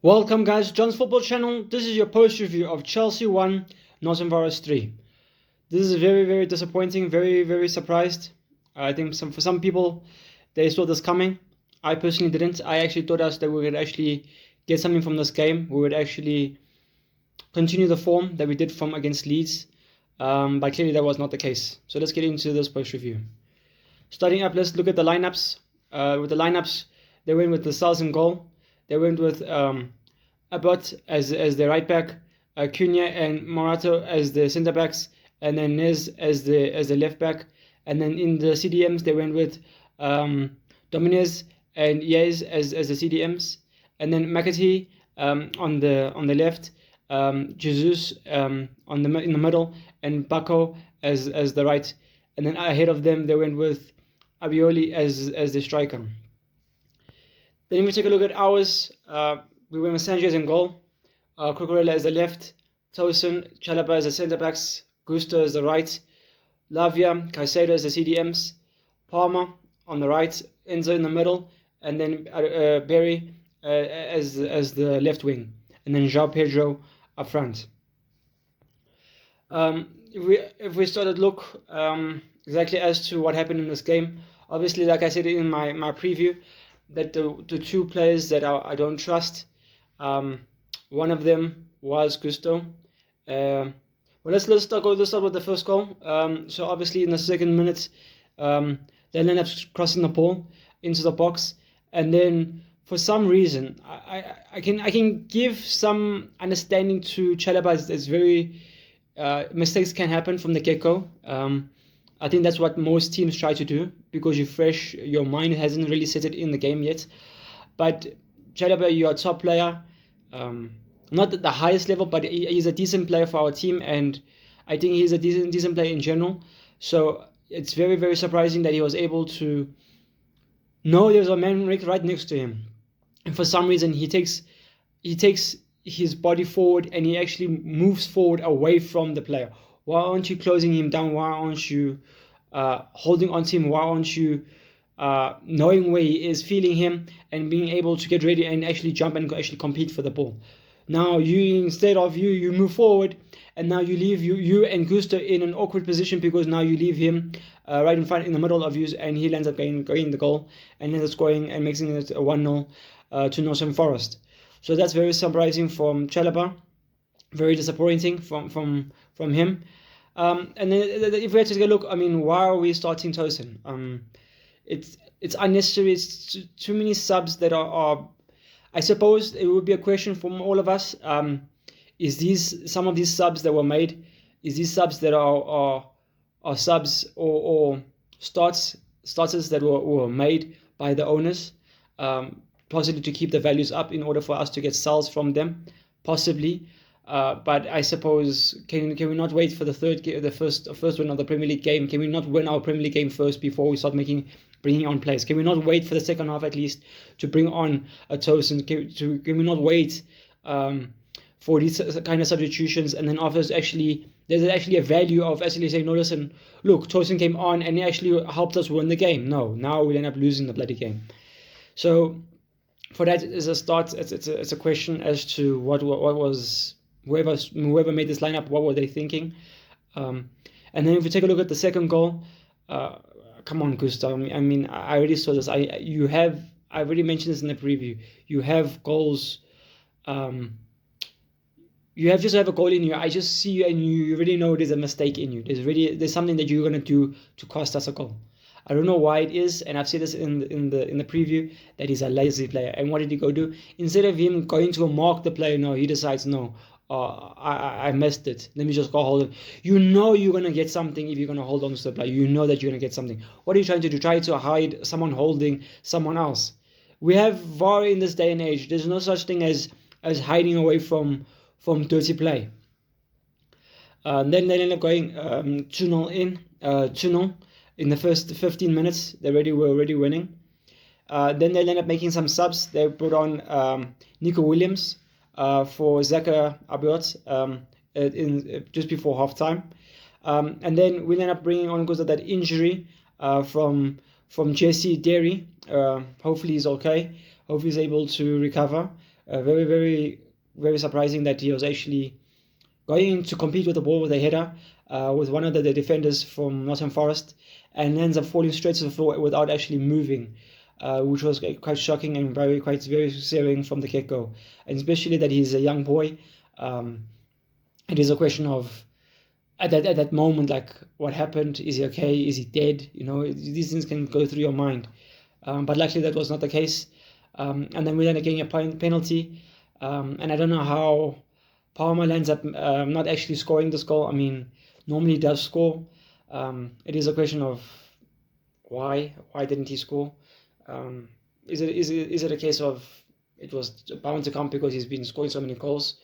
Welcome guys, John's Football Channel. This is your post review of Chelsea 1, Nottingham Forest 3. This is very disappointing, very surprised. I think for some people, they saw this coming. I personally didn't. I actually thought that we would actually get something from this game. We would actually continue the form that we did from against Leeds. But clearly that was not the case. So let's get into this post review. Starting up, let's look at the lineups. With the lineups, they went with the Lascelles in goal. They went with Abbott as the right back, Cunha and Morato as the centre backs, and then Nez as the left back. And then in the CDMs they went with Dominguez and Yaez as the CDMs, and then McAtee on the left, Jesus in the middle, and Bako as the right. And then ahead of them they went with Abioli as the striker. Then if we take a look at ours, we went with Sanchez in goal, Cucurella as the left, Tosin, Chalaba as the centre backs, Gusto as the right, Lavia, Caicedo as the CDMs, Palmer on the right, Enzo in the middle, and then Berry as the left wing, and then João Pedro up front. If we started look exactly as to what happened in this game, obviously, like I said in my preview, that the two players that I don't trust, one of them was Gusto. Well, let's start with the first goal. So obviously in the second minute, they end up crossing the ball into the box, and then for some reason I can give some understanding to Chalaba. It's very mistakes can happen from the get-go. I think that's what most teams try to do because you're fresh, your mind hasn't really set it in the game yet. But Chalaba, you're a top player, not at the highest level, but he's a decent player for our team, and I think he's a decent player in general. So it's very surprising that he was able to know there's a man right next to him, and for some reason he takes his body forward and he actually moves forward away from the player. Why aren't you closing him down? Why aren't you holding on to him? Why aren't you knowing where he is, feeling him, and being able to get ready and actually jump and actually compete for the ball? Now instead of you move forward, and now you leave you and Gusto in an awkward position because now you leave him right in front in the middle of you, and he ends up going the goal and ends up scoring and making it a 1-0 to Nottingham Forest. So that's very surprising from Chalaba. Very disappointing from him. And then if we had to take a look, I mean, why are we starting Tosin? It's unnecessary. It's too many subs that are. I suppose it would be a question from all of us. Is some of these subs that were made? Is these subs that are subs or starters that were made by the owners, possibly to keep the values up in order for us to get sales from them, possibly. But I suppose can we not wait for the first win of the Premier League game? Can we not win our Premier League game first before we start bringing on players? Can we not wait for the second half at least to bring on a Tosin? Can we not wait for these kind of substitutions, and then there's actually a value of actually saying, no, listen, look, Tosin came on and he actually helped us win the game. No, now we'll end up losing the bloody game. So for that is a start. It's a question as to what was whoever made this lineup, what were they thinking? And then if we take a look at the second goal, come on, Gusto. I mean, I already saw this. I already mentioned this in the preview. You have goals. You have a goal in you. I just see you, and you already know there's a mistake in you. There's something that you're gonna do to cost us a goal. I don't know why it is, and I've said this in the preview, that he's a lazy player. And what did he go do? Instead of him going to mark the player, no, he decides, no, I missed it. Let me just go hold it. You know you're gonna get something if you're gonna hold on to the player. You know that you're gonna get something. What are you trying to do? Try to hide someone holding someone else. We have VAR in this day and age. There's no such thing as hiding away from dirty play. Then they end up going 2-0 in 2-0 in the first 15 minutes. They were already winning. Then they ended up making some subs. They put on Nico Williams for Zaka Abiot just before halftime. And then we ended up bringing on because of that injury from Jesse Derry. Hopefully he's okay. Hopefully he's able to recover. very, very, very surprising that he was actually going to compete with the ball with a header with one of the defenders from Nottingham Forest, and ends up falling straight to the floor without actually moving, which was quite shocking and very searing from the get-go. And especially that he's a young boy, it is a question of at that moment, like, what happened? Is he okay? Is he dead? These things can go through your mind. But luckily that was not the case. And then we end up getting a penalty. And I don't know how Palmer ends up not actually scoring this goal. I mean, normally he does score. It is a question of why didn't he score? Is it a case of it was bound to come because he's been scoring so many goals?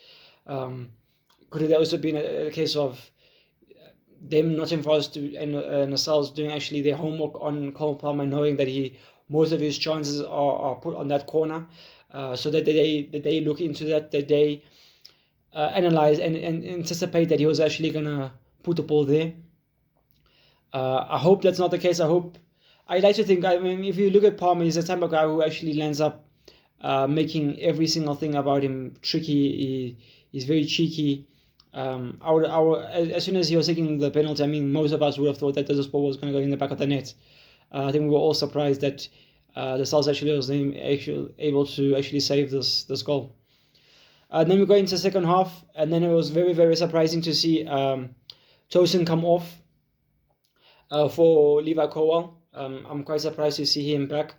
Could it also been a case of them Nottingham Forest and ourselves doing actually their homework on Cole Palmer, knowing that most of his chances are put on that corner, so that they look into that they analyze and anticipate that he was actually gonna put the ball there. I hope that's not the case. I'd like to think. I mean, if you look at Palmer, he's the type of guy who actually lands up making every single thing about him tricky. He's very cheeky. As soon as he was taking the penalty, I mean, most of us would have thought that this ball was going to go in the back of the net. I think we were all surprised that the South actually was able to actually save this goal. Then we go into the second half, and then it was very, very surprising to see Tosin come off for Levi Colwell. I'm quite surprised to see him back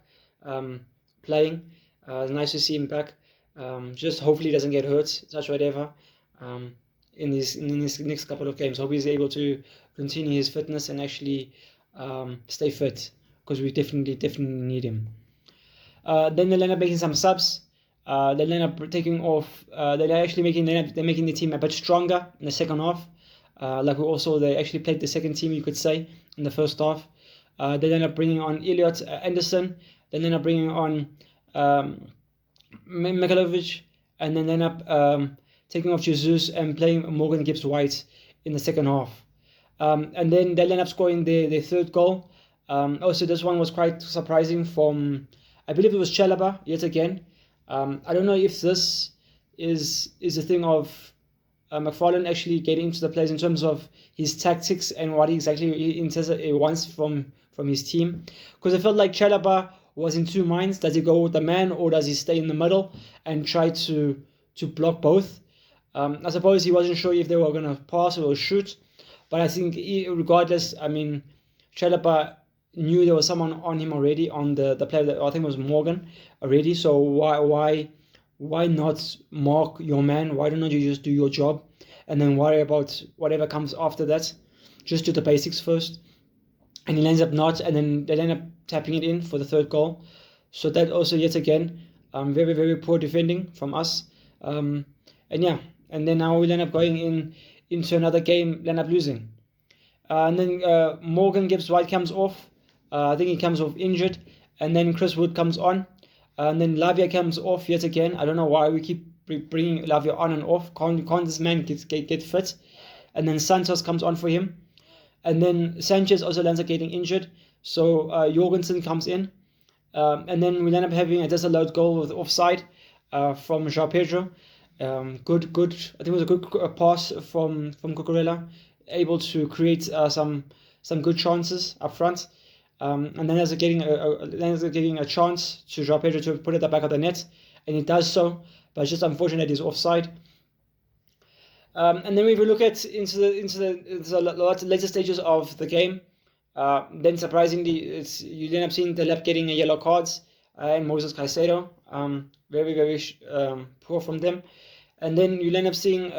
playing. It's nice to see him back. Just hopefully he doesn't get hurt, such whatever. In this next couple of games, hope he's able to continue his fitness and actually stay fit, because we definitely need him. Then they end up making some subs. They end up taking off. They're actually making the team a bit stronger in the second half. They actually played the second team, you could say, in the first half. They end up bringing on Elliot Anderson. They end up bringing on Mikalovic, and then end up taking off Jesus and playing Morgan Gibbs-White in the second half. And then they'll end up scoring their third goal. Also, this one was quite surprising from, I believe it was Chalaba, yet again. I don't know if this is a thing of McFarlane actually getting into the players in terms of his tactics and what exactly he wants from his team. Because I felt like Chalaba was in two minds. Does he go with the man, or does he stay in the middle and try to block both? I suppose he wasn't sure if they were going to pass or shoot, but I think regardless, I mean, Chalaba knew there was someone on him already, on the player that I think was Morgan already. So why not mark your man? Why don't you just do your job and then worry about whatever comes after that? Just do the basics first. And he ends up not, and then they end up tapping it in for the third goal. So that also, yet again, very, very poor defending from us. And then now we'll end up going into another game, end up losing. And then Morgan Gibbs-White comes off. I think he comes off injured. And then Chris Wood comes on. And then Lavia comes off yet again. I don't know why we keep bringing Lavia on and off. Can't this man get fit? And then Santos comes on for him. And then Sanchez also ends up getting injured. So Jorgensen comes in. And then we end up having a disallowed goal with offside from João Pedro. Good. I think it was a good pass from Cucurella, able to create some good chances up front. And then ends up getting a chance to João Pedro to put it at the back of the net, and he does so. But it's just unfortunate he's offside. And then if we look at into the later stages of the game, then surprisingly, you end up seeing the left getting a yellow cards and Moses Caicedo. Very, very poor from them. And then you end up seeing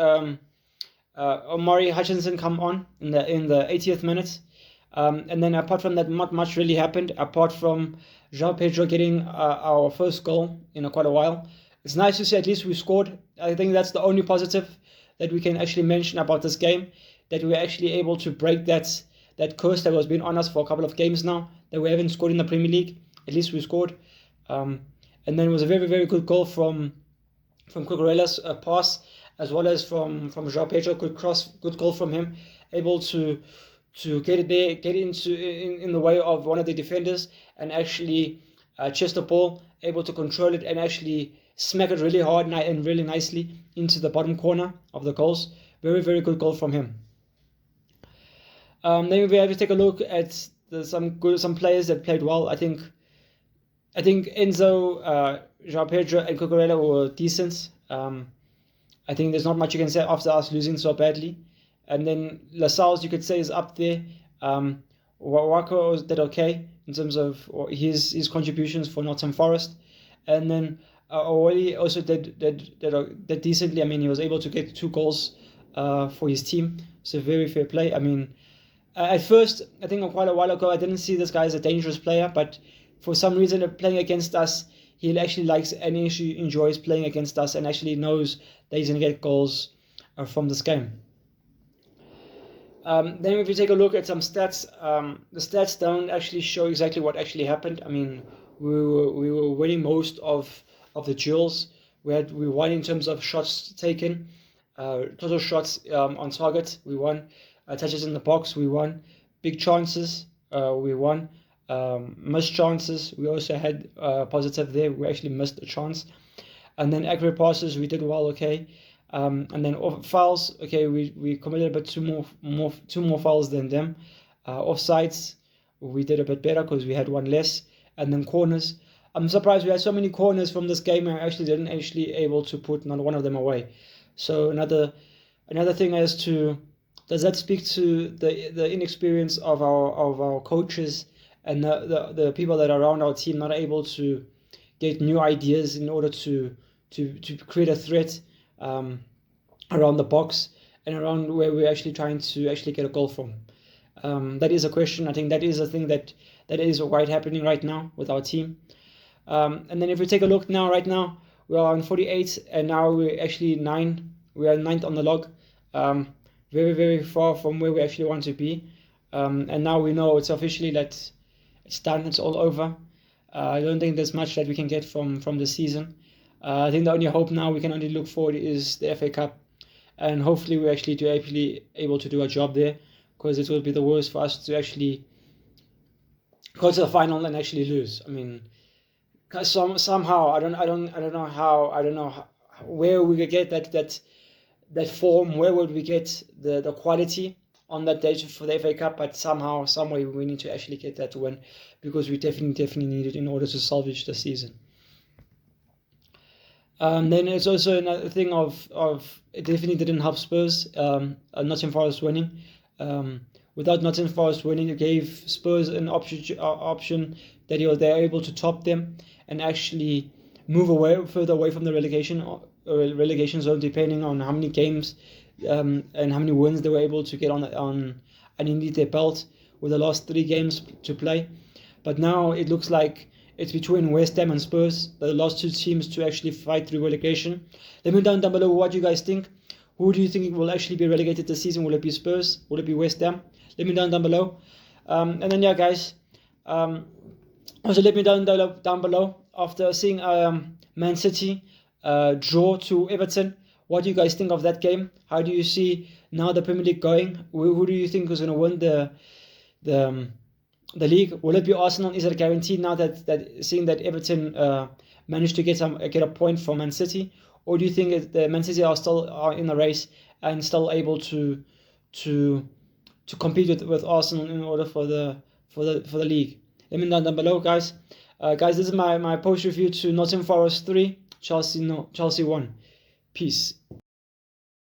Omari Hutchinson come on in the 80th minute. And then apart from that, not much really happened, apart from João Pedro getting our first goal in quite a while. It's nice to see at least we scored. I think that's the only positive that we can actually mention about this game, that we were actually able to break that curse that was been on us for a couple of games now, that we haven't scored in the Premier League. At least we scored. And then it was a very, very good goal from Cucurella's pass, as well as from João Pedro. Good goal from him, able to get it there, get in the way of one of the defenders, and actually chest the ball, able to control it and actually smack it really hard and really nicely into the bottom corner of the goals. Very, very good goal from him. Then we have to take a look at some players that played well. I think Enzo, João Pedro, and Cucurella were decent. I think there's not much you can say after us losing so badly. And then Lascelles, you could say, is up there. Wako did okay in terms of his contributions for Nottingham Forest. And then Owoli also did decently. I mean, he was able to get 2 goals for his team. So very fair play. I mean, at first, I think quite a while ago, I didn't see this guy as a dangerous player, but for some reason, playing against us, he actually likes and actually enjoys playing against us and actually knows that he's going to get goals from this game. Then if we take a look at some stats, the stats don't actually show exactly what actually happened. I mean, we were winning most of the duels. We won in terms of shots taken, total shots on target. We won touches in the box. We won big chances. We won missed chances. We also had positive there. We actually missed a chance, and then accurate passes. We did well. Okay. And then fouls, okay, we committed a bit two more fouls than them. Offsides, we did a bit better because we had 1 less. And then corners, I'm surprised we had so many corners from this game and I actually didn't able to put not one of them away. So another thing as to, does that speak to the inexperience of our coaches and the people that are around our team not able to get new ideas in order to create a threat around the box and around where we're actually trying to actually get a goal from? That is a question. I think that is a thing that is quite happening right now with our team. And then if we take a look now, right now, we are on 48 and now we're actually 9. We are 9th on the log. Very, very far from where we actually want to be. And now we know it's officially that it's done, it's all over. I don't think there's much that we can get from the season. I think the only hope now we can only look forward is the FA Cup, and hopefully we're actually able to do a job there, because it will be the worst for us to actually go to the final and actually lose. I mean, somehow I don't know where we could get that form. Where would we get the quality on that day for the FA Cup? But somehow, some way, we need to actually get that win, because we definitely need it in order to salvage the season. Then it's also another thing of it definitely didn't help Spurs. Nottingham Forest winning. Without Nottingham Forest winning, it gave Spurs an option that they're able to top them and actually move further away from the relegation zone, depending on how many games and how many wins they were able to get on underneath their belt with the last 3 games to play. But now it looks like it's between West Ham and Spurs, the last 2 teams to actually fight through relegation. Let me know down below what you guys think. Who do you think will actually be relegated this season? Will it be Spurs? Will it be West Ham? Let me know down below. And then yeah, guys. Also let me know down below after seeing Man City draw to Everton. What do you guys think of that game? How do you see now the Premier League going? Who do you think is going to win the league? Will it be Arsenal? Is it guaranteed now that seeing that Everton managed to get a point from Man City, or do you think that Man City are still in the race and still able to compete with Arsenal in order for the league? Let me know down below, guys. Guys, this is my post review to Nottingham Forest 3, Chelsea 1. Peace.